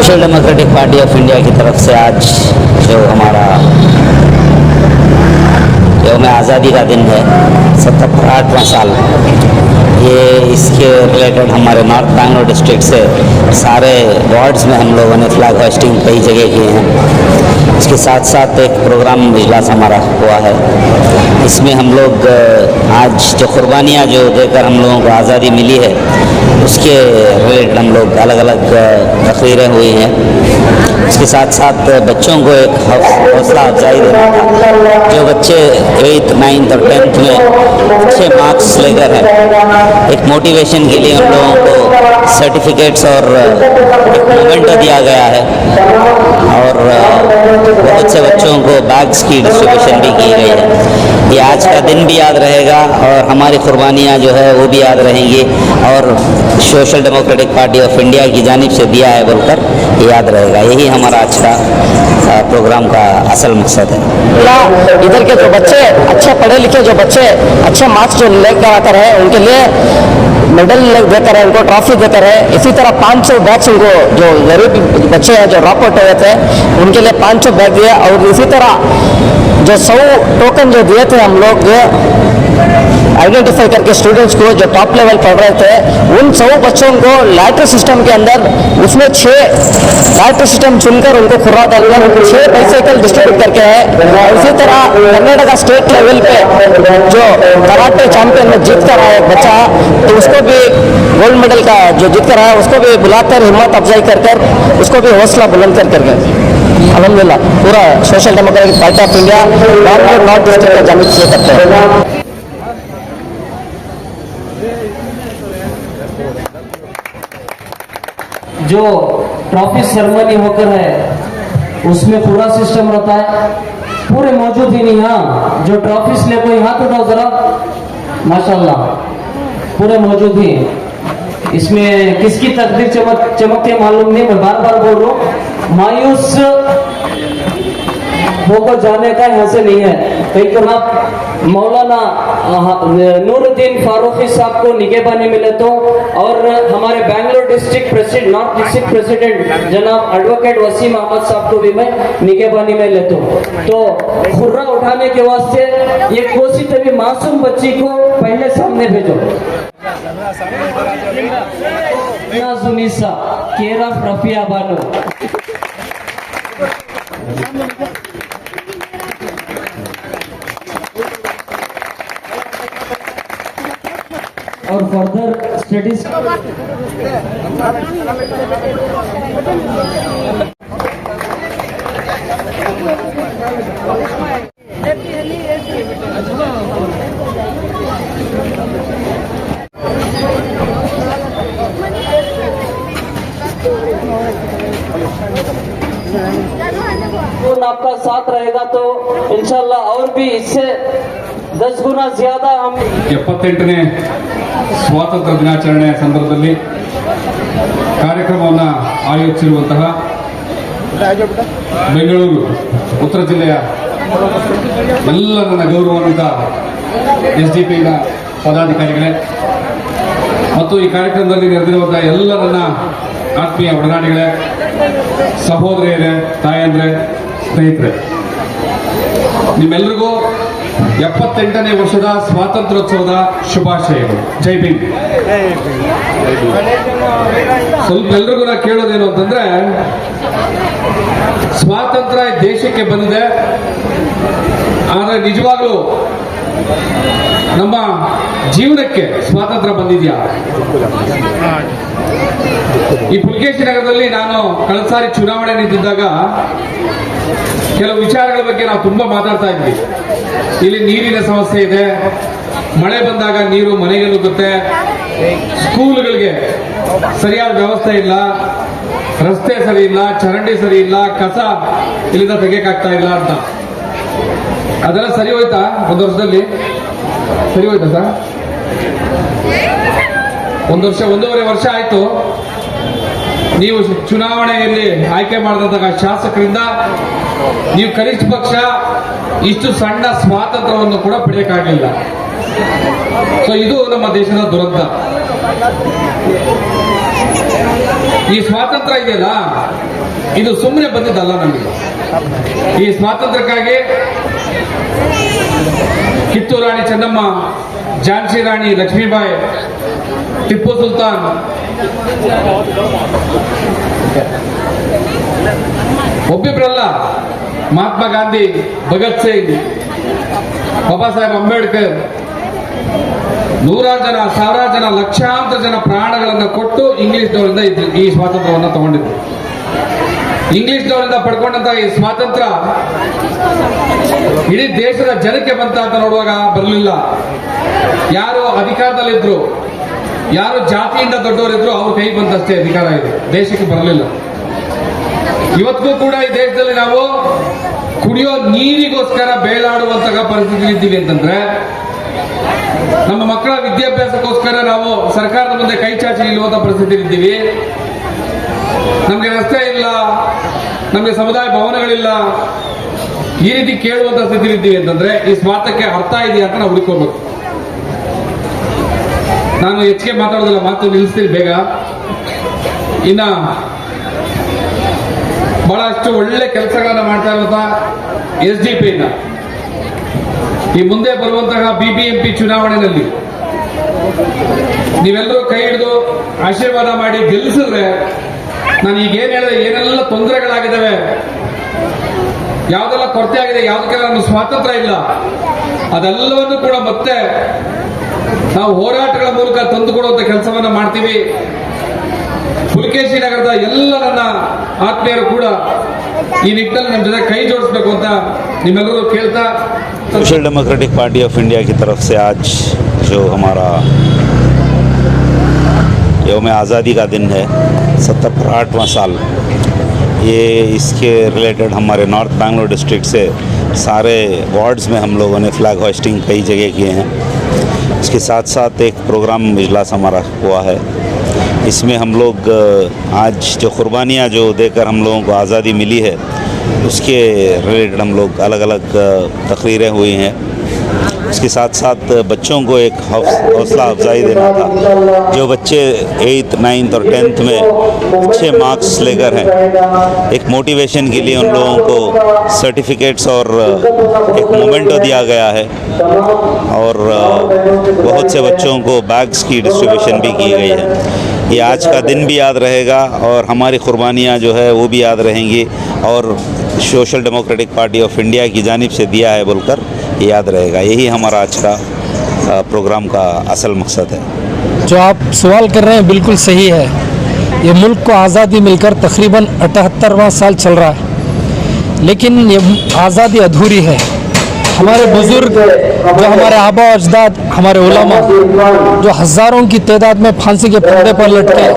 Social democratic party of India की तरफ से आज जो हमारा यौम आज़ादी का दिन है 78वां साल, ये इसके रिलेटेड हमारे नॉर्थ बैंगलोर डिस्ट्रिक्ट से सारे वार्ड्स में हम लोगों ने फ्लैग होस्टिंग कई जगह किए हैं। इसके साथ साथ एक प्रोग्राम इजलास हमारा हुआ है। इसमें हम लोग आज जो कुर्बानियाँ जो देकर हम लोगों को आज़ादी मिली है उसके रिलेटेड हम लोग अलग अलग तकरीरें हुई हैं। इसके साथ साथ बच्चों को एक हौसला अफजाई देना था। जो बच्चे 8th, 9th और 10th में अच्छे मार्क्स लेकर हैं, एक मोटिवेशन के लिए हम लोगों को सर्टिफिकेट्स और एक मोमेंटो दिया गया है और बहुत से बच्चों को बैग्स की डिस्ट्रीब्यूशन भी की गई है। ये आज का दिन भी याद रहेगा और हमारी कुर्बानियाँ जो है वो भी याद रहेंगी और social democratic party of India की जानिब से दिया है बोलकर ये याद रहेगा। यही हमारा आज का प्रोग्राम का असल मकसद है। इधर के जो बच्चे अच्छे पढ़े लिखे जो बच्चे अच्छे मार्क्स जो लेकर आकर है उनके लिए मेडल देकर है, उनको ट्रॉफी देकर है। इसी तरह 500 बैग्स उनको जो गरीब बच्चे हैं जो ड्रॉप आउट हुए थे उनके लिए 500 बैग दिए और इसी तरह जो 100 टोकन जो दिए थे हम लोग आइडेंटिफाई करके स्टूडेंट्स को जो टॉप लेवल पढ़ रहे थे उन 100 बच्चों को लैटरी सिस्टम के अंदर उसमें 6 लैटरी सिस्टम चुनकर उनको खुरा डालकर 6 बाइसाइकिल डिस्ट्रीब्यूट करके है। और इसी तरह कर्नाटक स्टेट लेवल पे जो कराटे चैंपियन में जीत कर आया बच्चा तो उसको भी गोल्ड मेडल का जो जीत कर आया उसको भी बुलाकर हिम्मत अफजाई कर कर उसको भी हौसला बुलंद कर करके अल्हम्दुलिल्लाह पूरा social democratic party of India Bangalore north district का जानिब से करते हैं। जो ट्रॉफी सेरेमनी होकर है उसमें पूरा सिस्टम रहता है, पूरे मौजूद ही नहीं। हाँ, जो ट्रॉफीज ले कोई हाथ उठाओ जरा, माशाल्लाह पूरे मौजूद ही। इसमें किसकी तकदीर चमकती मालूम नहीं, मैं बार बार बोल रहा हूँ, मायूस होकर जाने का यहाँ से नहीं है। कई तरह मौलाना नूरुद्दीन फारूकी साहब को निगहबानी मिले तो और हमारे Bangalore district president north district president जनाब एडवोकेट वसीम अहमद साहब को भी मैं निगहबानी में लेता हूँ। तो खुर्रा उठाने के वास्ते ये कोसी तभी मासूम बच्ची को पहले सामने भेजो। सुनीसा केर ऑफ रफिया बानो और फर्दर स्टडीज आपका साथ रहेगा तो इंशाल्लाह और भी इससे 10 गुना ज्यादा हम 78ನೇ ಸ್ವಾತಂತ್ರ್ಯ ದಿನಾಚರಣೆ ಸಂದರ್ಭದಲ್ಲಿ ಕಾರ್ಯಕ್ರಮವನ್ನು ಆಯೋಜಿಸಿರುವಂತಹ ಬೆಂಗಳೂರು ಉತ್ತರ ಜಿಲ್ಲೆಯ ಎಲ್ಲ ನನ್ನ ಗೌರವಾನ್ವಿತ ಎಸ್ಡಿಪಿನ ಪದಾಧಿಕಾರಿಗಳೇ ಮತ್ತು ಈ ಕಾರ್ಯಕ್ರಮದಲ್ಲಿ ನೆರೆದಿರುವಂತಹ ಎಲ್ಲ ನನ್ನ ಆತ್ಮೀಯ ಒಡನಾಡಿಗಳೇ, ಸಹೋದರಿಯರೇ, ತಾಯಂದ್ರೆ, ಸ್ನೇಹಿತರೆ, ನಿಮ್ಮೆಲ್ಲರಿಗೂ 78ನೇ ವರ್ಷದ ಸ್ವಾತಂತ್ರ್ಯೋತ್ಸವದ ಶುಭಾಶಯಗಳು. ಜೈ ಭೀಮ್. ಸ್ವಲ್ಪ ಎಲ್ರಿಗೂ ನಾ ಕೇಳೋದೇನು ಅಂತಂದ್ರೆ, ಸ್ವಾತಂತ್ರ್ಯ ದೇಶಕ್ಕೆ ಬಂದಿದೆ, ಆದರೆ ನಿಜವಾಗ್ಲೂ ನಮ್ಮ ಜೀವನಕ್ಕೆ ಸ್ವಾತಂತ್ರ್ಯ ಬಂದಿದ್ಯಾ? ಈ ಪುಲಕೇಶಿ ನಗರದಲ್ಲಿ ನಾನು ಕಳೆದ ಸಾರಿ ಚುನಾವಣೆ ನಿಂತಿದ್ದಾಗ ಕೆಲವು ವಿಚಾರಗಳ ಬಗ್ಗೆ ನಾವು ತುಂಬಾ ಮಾತಾಡ್ತಾ ಇದ್ವಿ. ಇಲ್ಲಿ ನೀರಿನ ಸಮಸ್ಯೆ ಇದೆ, ಮಳೆ ಬಂದಾಗ ನೀರು ಮನೆಗೆ ನುಗ್ಗುತ್ತೆ, ಸ್ಕೂಲ್ಗಳಿಗೆ ಸರಿಯಾದ ವ್ಯವಸ್ಥೆ ಇಲ್ಲ, ರಸ್ತೆ ಸರಿ ಇಲ್ಲ, ಚರಂಡಿ ಸರಿ ಇಲ್ಲ, ಕಸ ಇಲ್ಲಿಂದ ತೆಗೆಯಕ್ಕಾಗ್ತಾ ಇಲ್ಲ ಅಂತ. ಅದೆಲ್ಲ ಸರಿ ಹೋಯ್ತಾ? ಒಂದು ವರ್ಷದಲ್ಲಿ ಸರಿ ಹೋಯ್ತಾ ಸರ್? ಒಂದು ವರ್ಷ, 1.5 ವರ್ಷ ಆಯ್ತು. ನೀವು ಚುನಾವಣೆಯಲ್ಲಿ ಆಯ್ಕೆ ಮಾಡಿದಂತಹ ಶಾಸಕರಿಂದ ನೀವು ಕನಿಷ್ಠ ಪಕ್ಷ ಇಷ್ಟು ಸಣ್ಣ ಸ್ವಾತಂತ್ರ್ಯವನ್ನು ಕೂಡ ಪಡೆಯಕ್ಕಾಗಲಿಲ್ಲ. ಸೊ ಇದು ನಮ್ಮ ದೇಶದ ದುರಂತ. ಈ ಸ್ವಾತಂತ್ರ್ಯ ಇದೆಯಲ್ಲ, ಇದು ಸುಮ್ಮನೆ ಬಂದಿದ್ದಲ್ಲ. ನಮಗೆ ಈ ಸ್ವಾತಂತ್ರ್ಯಕ್ಕಾಗಿ ಕಿತ್ತೂರು ರಾಣಿ ಚೆನ್ನಮ್ಮ, ಝಾನ್ಸಿ ರಾಣಿ ಲಕ್ಷ್ಮೀಬಾಯಿ, ಟಿಪ್ಪು ಸುಲ್ತಾನ್, ಒಬ್ಬಿಬ್ರಲ್ಲ, ಮಹಾತ್ಮ ಗಾಂಧಿ, ಭಗತ್ ಸಿಂಗ್, ಬಾಬಾ ಸಾಹೇಬ್ ಅಂಬೇಡ್ಕರ್, ನೂರಾರು ಜನ, ಸಾವಿರಾರು ಜನ, ಲಕ್ಷಾಂತರ ಜನ ಪ್ರಾಣಗಳನ್ನು ಕೊಟ್ಟು ಇಂಗ್ಲಿಷ್ನವರಿಂದ ಈ ಸ್ವಾತಂತ್ರ್ಯವನ್ನು ತಗೊಂಡಿದ್ರು. ಇಂಗ್ಲಿಷ್ನವರಿಂದ ಪಡ್ಕೊಂಡಂತ ಈ ಸ್ವಾತಂತ್ರ್ಯ ಇಡೀ ದೇಶದ ಜನಕ್ಕೆ ಬಂತ ಅಂತ ನೋಡುವಾಗ ಬರಲಿಲ್ಲ. ಯಾರು ಅಧಿಕಾರದಲ್ಲಿದ್ರು, ಯಾರು ಜಾತಿಯಿಂದ ದೊಡ್ಡವರಿದ್ರು ಅವ್ರ ಕೈ ಬಂದಷ್ಟೇ ಅಧಿಕಾರ ಇದೆ, ದೇಶಕ್ಕೆ ಬರಲಿಲ್ಲ. ಇವತ್ತಿಗೂ ಕೂಡ ಈ ದೇಶದಲ್ಲಿ ನಾವು ಕುಡಿಯೋ ನೀರಿಗೋಸ್ಕರ ಬೇಲಾಡುವಂತಹ ಪರಿಸ್ಥಿತಿ ಇದ್ದೀವಿ ಅಂತಂದ್ರೆ, ನಮ್ಮ ಮಕ್ಕಳ ವಿದ್ಯಾಭ್ಯಾಸಕ್ಕೋಸ್ಕರ ನಾವು ಸರ್ಕಾರದ ಮುಂದೆ ಕೈ ಚಾಚಿ ನಿಲ್ಲುವಂತ ಪರಿಸ್ಥಿತಿ ಇದ್ದೀವಿ. ನಮ್ಗೆ ರಸ್ತೆ ಇಲ್ಲ, ನಮ್ಗೆ ಸಮುದಾಯ ಭವನಗಳಿಲ್ಲ, ಈ ರೀತಿ ಕೇಳುವಂತ ಸ್ಥಿತಿ ಇದ್ದೀವಿ ಅಂತಂದ್ರೆ ಈ ಸ್ವಾರ್ಥಕ್ಕೆ ಅರ್ಥ ಇದೆಯಾ ಅಂತ ನಾವು ಹುಡುಕೋಬೇಕು. ನಾನು ಹೆಚ್ಚಿಗೆ ಮಾತಾಡೋದಿಲ್ಲ, ಮಾತು ನಿಲ್ಲಿಸ್ತೀನಿ ಬೇಗ. ಇನ್ನ ಬಹಳಷ್ಟು ಒಳ್ಳೆ ಕೆಲಸಗಳನ್ನ ಮಾಡ್ತಾ ಇರುವಂತಹ SDP ಈ ಮುಂದೆ ಬರುವಂತಹ BBMP ಚುನಾವಣೆಯಲ್ಲಿ ನೀವೆಲ್ಲರೂ ಕೈ ಹಿಡಿದು ಆಶೀರ್ವಾದ ಮಾಡಿ ಗೆಲ್ಲಿಸಿದ್ರೆ, ನಾನು ಈಗ ಏನ್ ಹೇಳಿದೆ, ಏನೆಲ್ಲ ತೊಂದರೆಗಳಾಗಿದ್ದಾವೆ, ಯಾವ್ದೆಲ್ಲ ಕೊರತೆ ಆಗಿದೆ, ಯಾವ್ದಕ್ಕೆಲ್ಲ ನಮ್ಮ ಸ್ವಾತಂತ್ರ್ಯ ಇಲ್ಲ, ಅದೆಲ್ಲವನ್ನು ಕೂಡ ಮತ್ತೆ ನಾವು ಹೋರಾಟಗಳ ಮೂಲಕ ತಂದುಕೊಡುವಂತ ಕೆಲಸವನ್ನ ಮಾಡ್ತೀವಿ. ಪುಲಕೇಶಿ ನಗರದ ಎಲ್ಲ ನನ್ನ ಆತ್ಮೀಯರು ಕೂಡ ಈ ನಿಟ್ಟಿನಲ್ಲಿ ನಮ್ಮ ಜೊತೆ ಕೈ ಜೋಡಿಸಬೇಕು ಅಂತ ನಿಮ್ಮೆಲ್ಲರೂ ಕೇಳ್ತಾ, social democratic party of India की तरफ से आज जो हमारा यौम आज़ादी का दिन है, 78वां साल, ये इसके रिलेटेड हमारे नॉर्थ बैंगलोर डिस्ट्रिक्ट से सारे वार्ड्स में हम लोगों ने फ्लैग होस्टिंग कई जगह किए हैं। इसके साथ साथ एक प्रोग्राम इजलास हमारा हुआ है। इसमें हम लोग आज जो कुर्बानियाँ जो देकर हम लोगों को आज़ादी मिली है, उसके रिलेटेड हम लोग अलग अलग तकरीरें हुई हैं। इसके साथ साथ बच्चों को एक हौसला अफजाई देना था। जो बच्चे 8th, 9th और 10th में अच्छे मार्क्स लेकर हैं, एक मोटिवेशन के लिए उन लोगों को सर्टिफिकेट्स और एक मोमेंटो दिया गया है, और बहुत से बच्चों को बैग्स की डिस्ट्रीब्यूशन भी की गई है। ये आज का दिन भी याद रहेगा और हमारी कुर्बानियाँ जो है वो भी याद रहेंगी, और social democratic party of India की जानिब से दिया है बोलकर ये याद रहेगा। यही हमारा आज का प्रोग्राम का असल मकसद है। जो आप सवाल कर रहे हैं बिल्कुल सही है। ये मुल्क को आज़ादी मिलकर तकरीबन 78वां साल चल रहा है, लेकिन ये आज़ादी अधूरी है। हमारे बुज़ुर्ग, जो हमारे आबा अजदाद, हमारे उलमा, जो हज़ारों की तादाद में फांसी के फंदे पर लटके,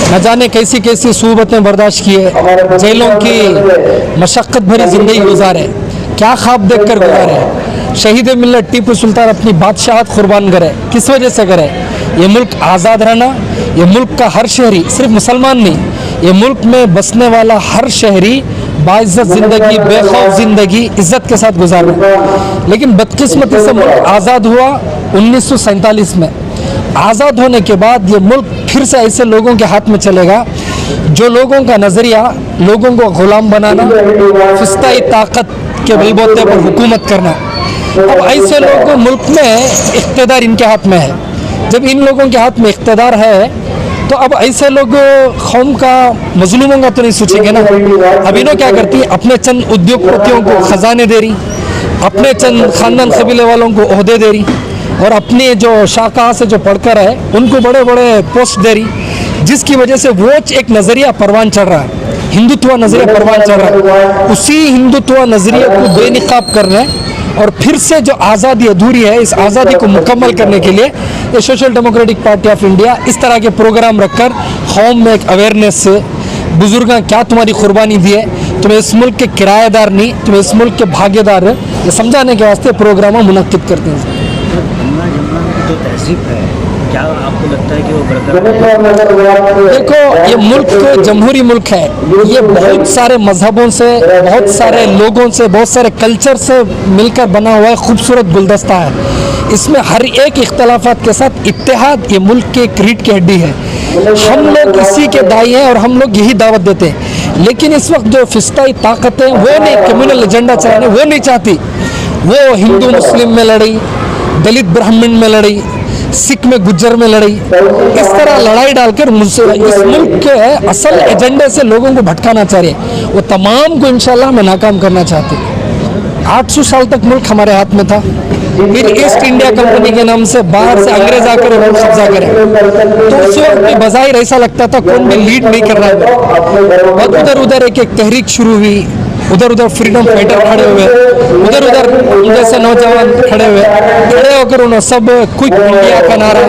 न जाने कैसी कैसी सूबतें बर्दाश्त किए, जेलों की मशक्क़त भरी ज़िंदगी गुजारे, क्या ख्वाब देख कर गुजारे। शहीद मिल्लत टीपू सुल्तान अपनी बादशाहत कुर्बान करे, किस वजह से करे? ये मुल्क आज़ाद रहना, ये मुल्क का हर शहरी, सिर्फ मुसलमान नहीं, ये मुल्क में बसने वाला हर शहरी बाइज़्ज़त ज़िंदगी, बेखौफ ज़िंदगी इज़्ज़त के साथ गुजारना। लेकिन बदकिस्मती से मुल्क आज़ाद हुआ 1947 में। आज़ाद होने के बाद ये मुल्क फिर से ऐसे लोगों के हाथ में चलेगा जो लोगों का नज़रिया लोगों को ग़ुलाम बनाना, फिस्ताई ताकत के बलबूते पर हुकूमत करना। अब ऐसे लोग मुल्क में इख्तिदार इनके हाथ में है। जब इन लोगों के हाथ में इख्तिदार है तो अब ऐसे लोग कौम का, मजलूमों का तो नहीं सोचेंगे ना। अब इन्हों क्या करती है, अपने चंद उद्योगपतियों को खजाने दे रही, अपने चंद खानदान कबीले वालों को ओहदे दे रही, और अपने जो शाखा से जो पढ़कर है उनको बड़े बड़े पोस्ट दे रही, जिसकी वजह से वो एक नज़रिया परवान चढ़ रहा है, हिंदुत्व नज़रिया परवान चढ़ रहा है। उसी हिंदुत्व नज़रिए को बेनिकाब करने और फिर से जो आज़ादी अधूरी है, इस आज़ादी को मुकम्मल करने के लिए ये social democratic party of India इस तरह के प्रोग्राम रखकर कौम में एक अवेयरनेस, बुजुर्ग क्या तुम्हारी कुर्बानी दी है, तुम इस मुल्क के किराएदार नहीं, तुम इस मुल्क के भागीदार हो, ये समझाने के वास्ते प्रोग्राम मुनक्किद करते हैं। जो तहजीब है, क्या आपको लगता है कि वो बरकरार? देखो, ये मुल्क जमहूरी मुल्क है, ये बहुत सारे मजहबों से, बहुत सारे लोगों से, बहुत सारे कल्चर से मिलकर बना हुआ है, खूबसूरत गुलदस्ता है। इसमें हर एक इख्तलाफात के साथ इत्तेहाद ये मुल्क के रीढ़ की हड्डी है। हम लोग इसी के दाई हैं और हम लोग यही दावत देते हैं। लेकिन इस वक्त जो फिस्ताई ताकतें वो नहीं कम्युनल एजेंडा चलाने, वो नहीं चाहती। वो हिंदू मुस्लिम में लड़ी, दलित ब्राह्मण में लड़ी, सिख में गुज्जर में लड़ी, इस तरह लड़ाई डालकर इस मुल्क के असल एजेंडे से लोगों को भटकाना चाह रही है। वो तमाम को इंशाल्लाह में नाकाम करना चाहते हैं। 800 साल तक मुल्क हमारे हाथ में था, फिर ईस्ट इंडिया कंपनी के नाम से बाहर से अंग्रेज आकर मुल्क कब्जा करें, तो उस वक्त भी बज़ाहिर ऐसा लगता था कौन भी लीड नहीं कर रहा है। बहुत उधर उधर एक एक तहरीक शुरू हुई, उधर उधर फ्रीडम फाइटर खड़े हुए, उधर उधर जैसे नौजवान खड़े हुए, खड़े होकर उन्होंने सब क्विक इंडिया का नारा,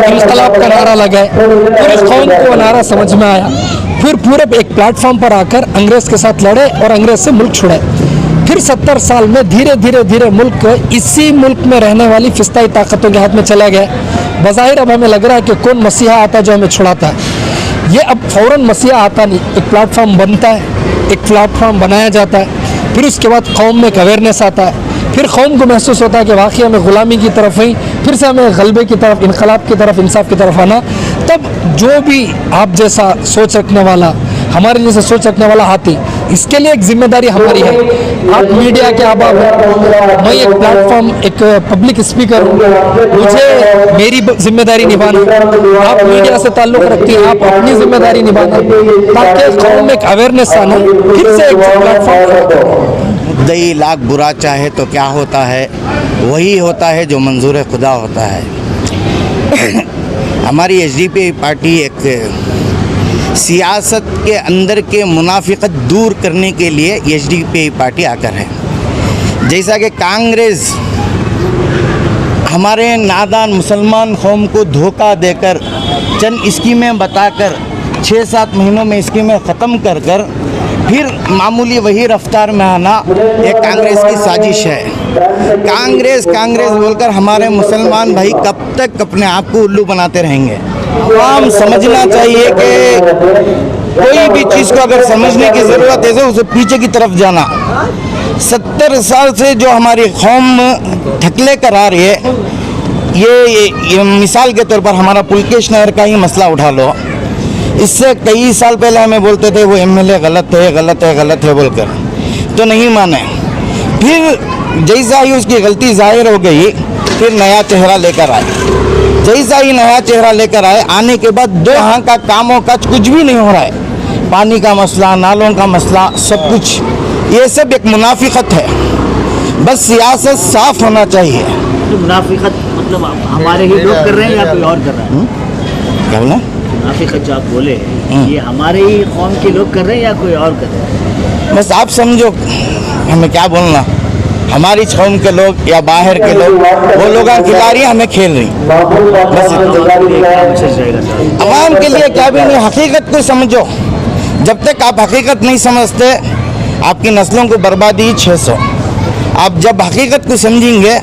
इंकलाब का नारा लगाए। पूरे कौम को नारा समझ में आया, फिर पूरे एक प्लेटफॉर्म पर आकर अंग्रेज के साथ लड़े और अंग्रेज से मुल्क छुड़ाए। फिर 70 साल में धीरे धीरे धीरे मुल्क इसी मुल्क में रहने वाली फिस्ताई ताकतों के हाथ में चला गया। बज़ाहिर अब हमें लग रहा है कि कौन मसीहा आता जो हमें छुड़ाता है। ये अब फ़ौरन मसीहा आता नहीं, एक प्लेटफॉर्म बनता है, एक प्लेटफॉर्म बनाया जाता है, फिर उसके बाद कौम में एक अवेयरनेस आता है, फिर कौम को महसूस होता है कि वाकई हमें ग़ुलामी की तरफ नहीं, फिर से हमें गलबे की तरफ, इनकलाब की तरफ, इंसाफ की तरफ आना। तब जो भी आप जैसा सोच रखने वाला, हमारे जैसे सोच रखने वाला हाथी, इसके लिए एक जिम्मेदारी हमारी है। आप मीडिया के अभाव है, मैं एक प्लेटफॉर्म, एक पब्लिक स्पीकर हूँ, मुझे मेरी जिम्मेदारी निभाना, आप मीडिया से ताल्लुक़ रखती हैं, आप अपनी जिम्मेदारी निभाना, ताकि कौम में एक अवेयरनेस आना, फिर से एक प्लेटफॉर्म। मुद्दई लाख बुरा चाहे तो क्या होता है, वही होता है जो मंजूर खुदा होता है। हमारी एसडीपी पार्टी एक सियासत के अंदर के मुनाफिकत दूर करने के लिए एसडीपी पार्टी आकर है। जैसा कि कांग्रेस हमारे नादान मुसलमान कौम को धोखा देकर चंद स्कीमें बताकर 6-7 महीनों में स्कीमें ख़त्म कर कर फिर मामूली वही रफ्तार में आना, ये कांग्रेस की साजिश है। कांग्रेस बोलकर हमारे मुसलमान भाई कब तक अपने आप को उल्लू बनाते रहेंगे। आवाम समझना चाहिए कि कोई भी चीज़ को अगर समझने की ज़रूरत है तो उसे पीछे की तरफ जाना। 70 साल से जो हमारी कौम ढकले कर आ रही है, ये मिसाल के तौर पर हमारा पुलकेश नहर का ही मसला उठा लो। इससे कई साल पहले हमें बोलते थे वो एमएलए गलत है बोलकर, तो नहीं माने। फिर जैसा ही उसकी गलती जाहिर हो गई, फिर नया चेहरा लेकर आए। जैसा ही नया चेहरा लेकर आए, आने के बाद दो यहाँ का कामों का कुछ भी नहीं हो रहा है। पानी का मसला, नालों का मसला, सब कुछ ये सब एक मुनाफिकत है। बस सियासत साफ होना चाहिए। तो मुनाफिकत मतलब हमारे ही लोग कर रहे हैं या कोई और कर रहा है? क्या बोला? मुनाफिकत जो आप बोले, ये हमारे ही कौम के लोग कर रहे हैं या कोई और कर रहे हैं? बस आप समझो, हमें क्या बोलना। हमारी कौम के लोग या बाहर के लोग, वो लोग खिला रही, हमें खेल रही। बस आवाम के लिए क्या भी नहीं, हकीकत को समझो। जब तक आप हकीकत नहीं समझते, आपकी नस्लों को बर्बादी 600। आप जब हकीकत को समझेंगे,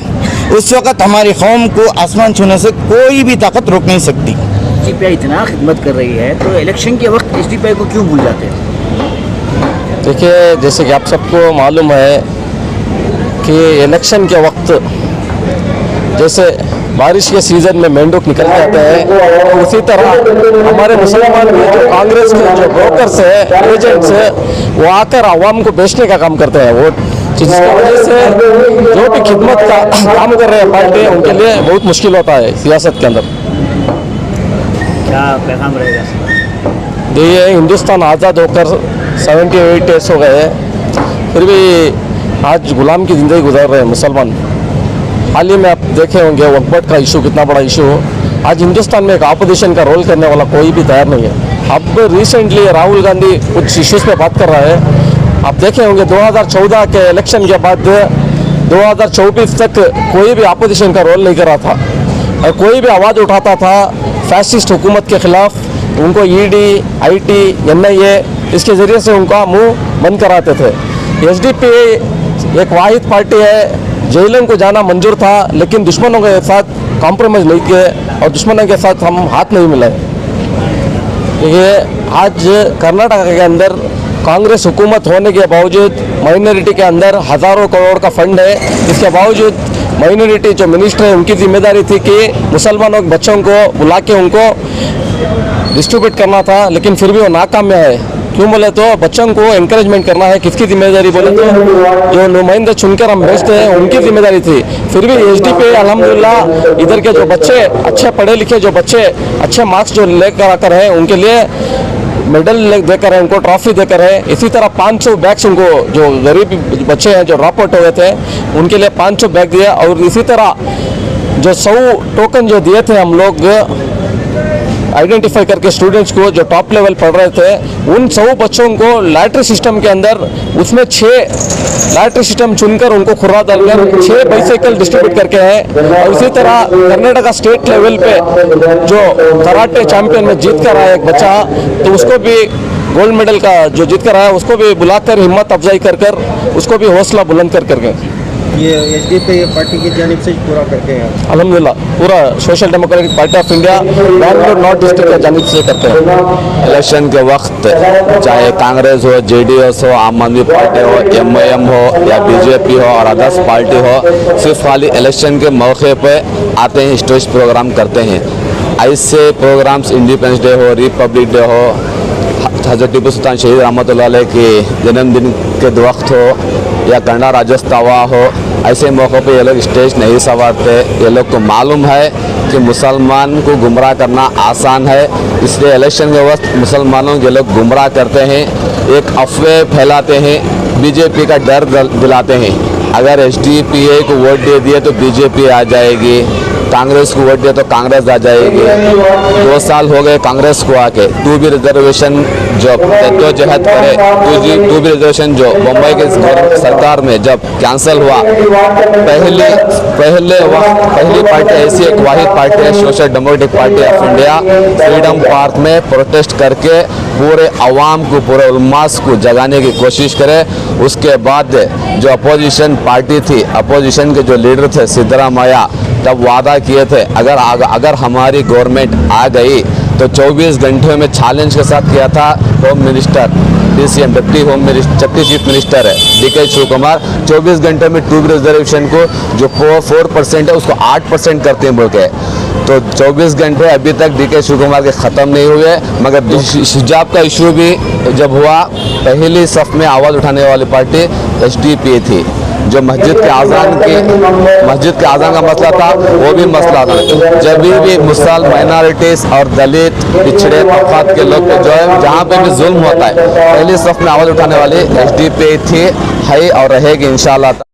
उस वक़्त हमारी कौम को आसमान छूने से कोई भी ताकत रोक नहीं सकती। एसडीपीआई इतना खिदमत कर रही है, तो इलेक्शन के वक्त एसडीपीआई को क्यों भूल जाते हैं? देखिए, जैसे कि आप सबको मालूम है कि इलेक्शन के वक्त जैसे बारिश के सीज़न में मेंढक निकल जाते हैं, उसी तरह हमारे मुसलमान में जो कांग्रेस के जो ब्रोकर्स है, एजेंट्स है, वो आकर आवाम को बेचने का काम करते हैं वोट, जिसकी वजह से जो भी खिदमत का काम कर रहे हैं पार्टी, उनके लिए बहुत मुश्किल होता है सियासत के अंदर। क्या पैगाम रहेगा? देखिए, हिंदुस्तान आज़ाद होकर 78 ईयर्स हो गए, फिर भी आज गुलाम की ज़िंदगी गुजार रहे हैं मुसलमान। हाल ही में आप देखे होंगे वक्फ का इशू कितना बड़ा इशू हो। आज हिंदुस्तान में एक अपोजिशन का रोल करने वाला कोई भी तैयार नहीं है। अब रिसेंटली राहुल गांधी कुछ इश्यूज़ पे बात कर रहा है। आप देखे होंगे 2014 के इलेक्शन के बाद 2024 तक कोई भी अपोजिशन का रोल नहीं कर रहा था, और कोई भी आवाज़ उठाता था फैसिस्ट हुकूमत के ख़िलाफ़, उनको ईडी, आईटी, एनआईए इसके ज़रिए से उनका मुंह बंद कराते थे। एसडीपी एक वाहिद पार्टी है, जेलों को जाना मंजूर था, लेकिन दुश्मनों के साथ कॉम्प्रोमाइज़ नहीं किए और दुश्मनों के साथ हम हाथ नहीं मिलाए। ये आज कर्नाटक के अंदर कांग्रेस हुकूमत होने के बावजूद माइनॉरिटी के अंदर हज़ारों करोड़ का फंड है। इसके बावजूद माइनॉरिटी जो मिनिस्टर है, उनकी जिम्मेदारी थी कि मुसलमानों के बच्चों को बुला के उनको डिस्ट्रीब्यूट करना था, लेकिन फिर भी वो नाकाम में है। क्यों बोले तो बच्चों को एनकरेजमेंट करना है। किसकी जिम्मेदारी बोले तो जो नुमाइंदे चुनकर हम भेजते हैं उनकी जिम्मेदारी थी। फिर भी एसडीपी अल्हम्दुलिल्लाह इधर के जो बच्चे अच्छे पढ़े लिखे जो बच्चे अच्छे मार्क्स जो लेकर आकर है उनके लिए मेडल देकर है, उनको ट्रॉफी देकर है। इसी तरह 500 बैग्स उनको जो गरीब बच्चे हैं जो ड्रॉप आउट हुए थे उनके लिए 500 बैग दिया। और इसी तरह जो 100 टोकन जो दिए थे हम लोग आइडेंटिफाई करके स्टूडेंट्स को जो टॉप लेवल पढ़ रहे थे उन 100 बच्चों को लॉटरी सिस्टम के अंदर उसमें 6 लॉटरी सिस्टम चुनकर उनको खुर्रा डालकर 6 बाइसाइकिल डिस्ट्रीब्यूट करके हैं। और इसी तरह कर्नाटका स्टेट लेवल पे जो कराटे चैंपियन में जीत कर आया एक बच्चा तो उसको भी गोल्ड मेडल का जो जीत कर आया उसको भी बुलाकर हिम्मत अफजाई कर उसको भी हौसला बुलंद कर ये एसडीपी पार्टी की जानिब से पूरा करते हैं। अल्हम्दुलिल्लाह पूरा social democratic party of India Bangalore north district की जानिब से करते हैं। इलेक्शन के वक्त चाहे कांग्रेस हो, जेडीएस हो, आम आदमी पार्टी हो, एमआईएम हो या बीजेपी हो और अदर्स पार्टी हो, सिर्फ खाली इलेक्शन के मौके पे आते हैं, स्टेज प्रोग्राम करते हैं। ऐसे प्रोग्राम्स इंडिपेंडेंस डे हो, रिपब्लिक डे हो, हज़रत टीपू सुल्तान शहीद रहमतुल्लाह अलैह के जन्मदिन के वक्त हो या कंडा राज्योत्सव हो, ऐसे मौक़ों पे ये लोग स्टेज नहीं संवारते। ये लोग को मालूम है कि मुसलमान को गुमराह करना आसान है, इसलिए इलेक्शन के वक्त मुसलमानों के लोग गुमराह करते हैं, एक अफवाह फैलाते हैं, बीजेपी का डर दिलाते हैं। अगर एसडीपीए को वोट दे दिए तो बीजेपी आ जाएगी, कांग्रेस को वोट दिया तो कांग्रेस आ जाएगी। 2 साल हो गए कांग्रेस को आके 2B रिजर्वेशन जो जद्दोजहद करे, 2B रिजर्वेशन जो मुंबई के सरकार में जब कैंसिल हुआ, पहली पार्टी ऐसी एक वाहिद पार्टी है social democratic party of India freedom park में प्रोटेस्ट करके पूरे अवाम को, पूरे उल्मास को जगाने की कोशिश करे। उसके बाद जो अपोजिशन पार्टी थी, अपोजिशन के जो लीडर थे सिद्धरामैया, तब वादा किए थे अगर हमारी गवर्नमेंट आ गई तो 24 घंटे में चैलेंज के साथ किया था home minister DCM deputy chief minister है DK शिवकुमार, 24 घंटे में 2B रिजर्वेशन को जो 4% है उसको 8% करते हैं बोल के। तो 24 घंटे अभी तक DK शिवकुमार के ख़त्म नहीं हुए, मगर हिजाब का इशू भी जब हुआ पहली सफ में आवाज़ उठाने वाली पार्टी SDPA थी। जो मस्जिद के आज़ान का मसला था वो भी मसला था। जब भी मुसलमान माइनॉरिटीज़ और दलित पिछड़े तबक़ात के लोग जो है जहाँ पे भी जुल्म होता है पहली सफ में आवाज़ उठाने वाली SDPA थी, है और रहेगी इंशाअल्लाह।